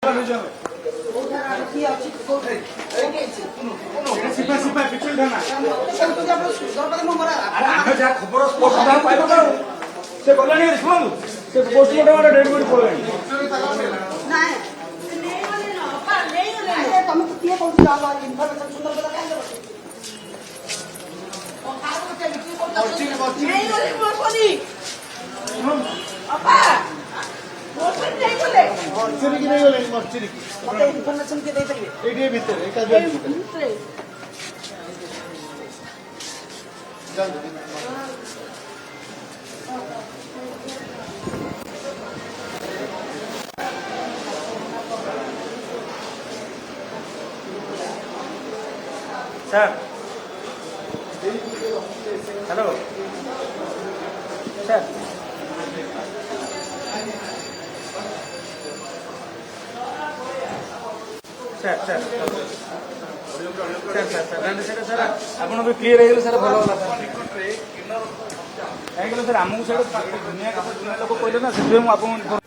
खबर से गलानी शुणु से पोस्टमार्टम डेड बॉडी पड़े तुम किए कौन इनफॉरमेशन सुंदर मर्चरी की नहीं गले मर्चरी की मते इनफॉरमेशन के दे परिबे एडी भीतर एका भीतर sir hello sir sir sir sir sir sir sir आपन भी क्लियर हो गले सर भलो होला सर सर आमको सर दुनिया कथा दुनिया लोक कहले ना से आपको